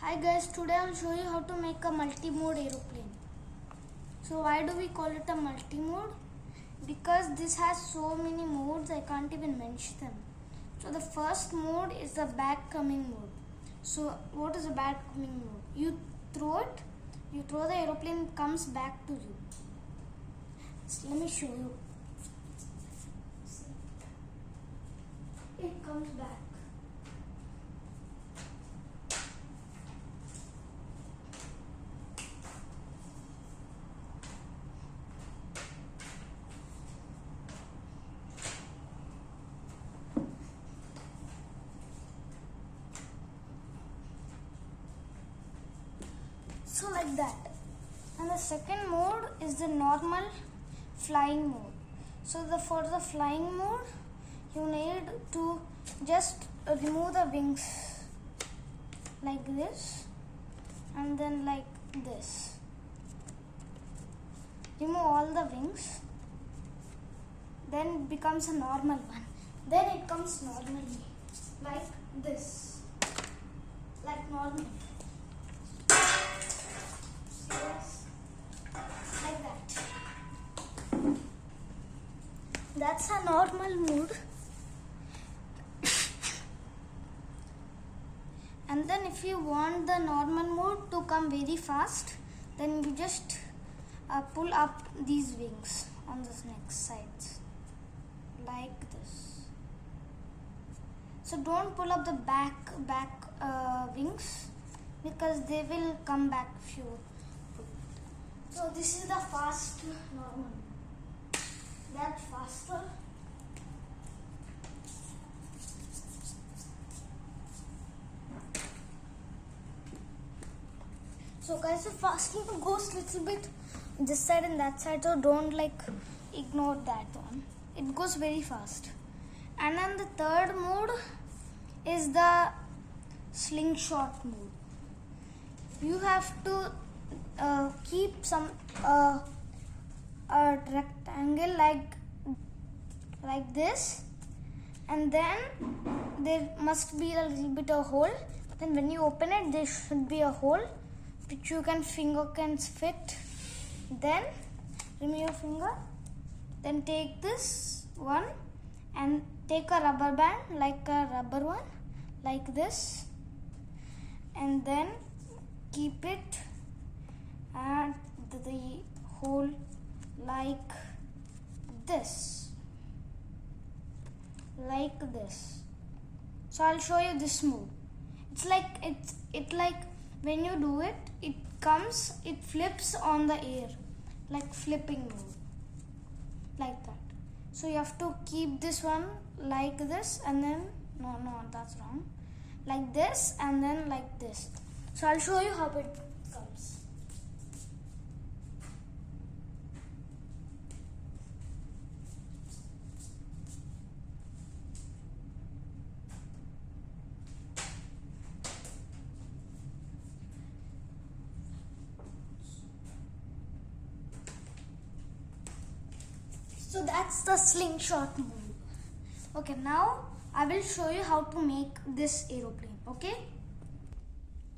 Hi guys, today I'll show you how to make a multi-mode aeroplane. So why do we call it a multi-mode? Because this has so many modes I can't even mention them. So the first mode is the back coming mode. So what is a back coming mode? You throw the aeroplane, it comes back to you. So let me show you. It comes back. So like that. And the second mode is the normal flying mode. So for the flying mode, you need to just remove the wings like this and then like this. Remove all the wings. Then it becomes a normal one. Then it comes normally like this. Like normal. Like that. That's a normal mode. And then if you want the normal mode to come very fast, then you just pull up these wings on the next sides like this. So don't pull up the back wings because they will come back if you. So this is the fast normal. That's faster. So guys, the fast mode goes little bit this side and that side, so don't ignore that one. It goes very fast. And then the third mode is the slingshot mode. You have to keep some a rectangle like this, and then there must be a little bit of hole. Then when you open it, there should be a hole which you finger can fit. Then remove your finger. Then take this one and take a rubber band, like a rubber one, like this, and then keep it at the hole like this. So I'll show you this move. It's like when you do it, it flips on the air, like flipping move, like that. So you have to keep this one like this, and then no, that's wrong. Like this and then like this. So I'll show you how it comes. So that's the slingshot move. Okay, now I will show you how to make this aeroplane. Okay.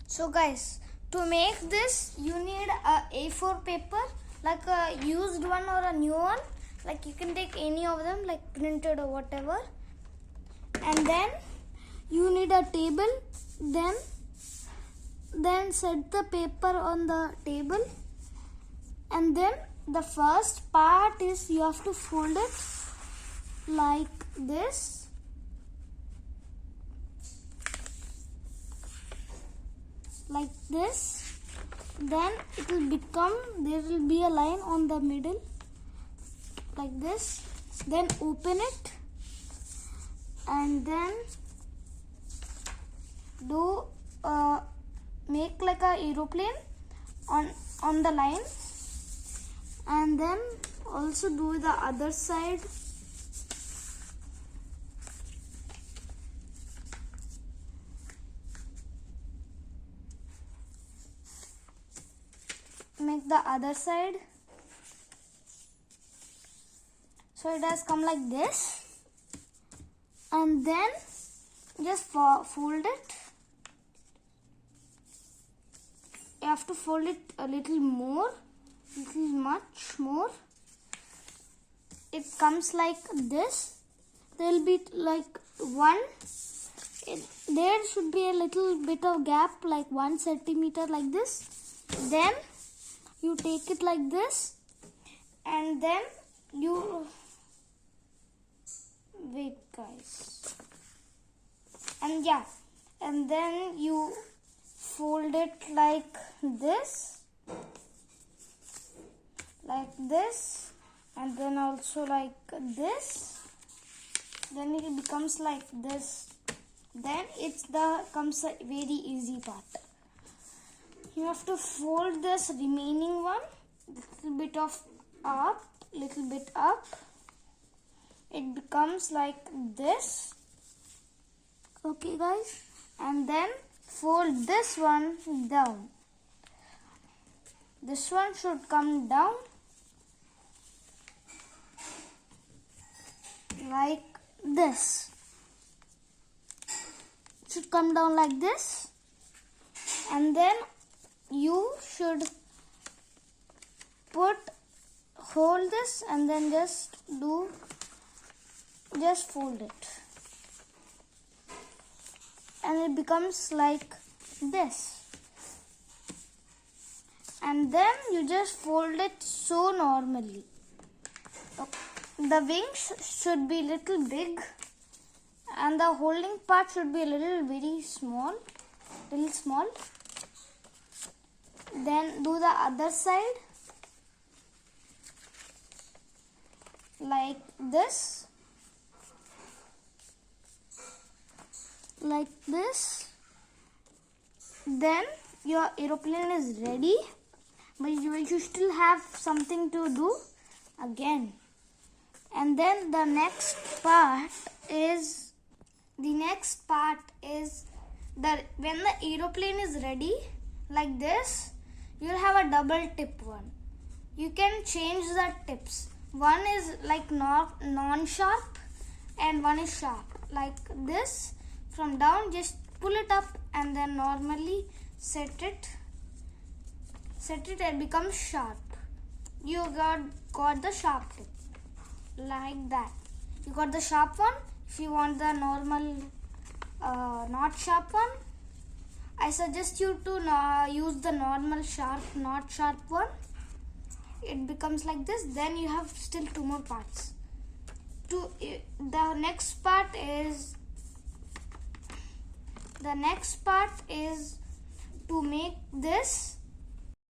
So guys, to make this, you need a A4 paper, like a used one or a new one. Like you can take any of them, like printed or whatever. And then you need a table. Then set the paper on the table. And then the first part is you have to fold it like this. Like this. Then it will become, there will be a line on the middle like this. Then open it and then do make like a aeroplane on the line, and then also do the other side. Make the other side. So it has come like this, and then just fold it you have to fold it a little more, much more. It comes like this. There will be like there should be a little bit of gap, like 1 centimeter, like this. Then you take it like this, and then you wait, guys. And yeah, and then you fold it like this, and then also like this. Then it becomes like this. Then comes a very easy part. You have to fold this remaining one little bit up. It becomes like this. Okay, guys, and then fold this one down. This one should come down like this. It should come down like this, and then you should hold this, and then just fold it, and it becomes like this. And then you just fold it so normally. The wings should be little big, and the holding part should be very small. Then do the other side like this. Then your aeroplane is ready, but you still have something to do again. And then the next part is that when the aeroplane is ready like this, you'll have a double tip one. You can change the tips. One is like non-sharp and one is sharp. Like this, from down, just pull it up and then normally set it and becomes sharp. You got the sharp tip. Like that. You got the sharp one. If you want the normal not sharp one, I suggest you to use the normal sharp, not sharp one. It becomes like this. Then you have still 2 more parts. The next part is to make this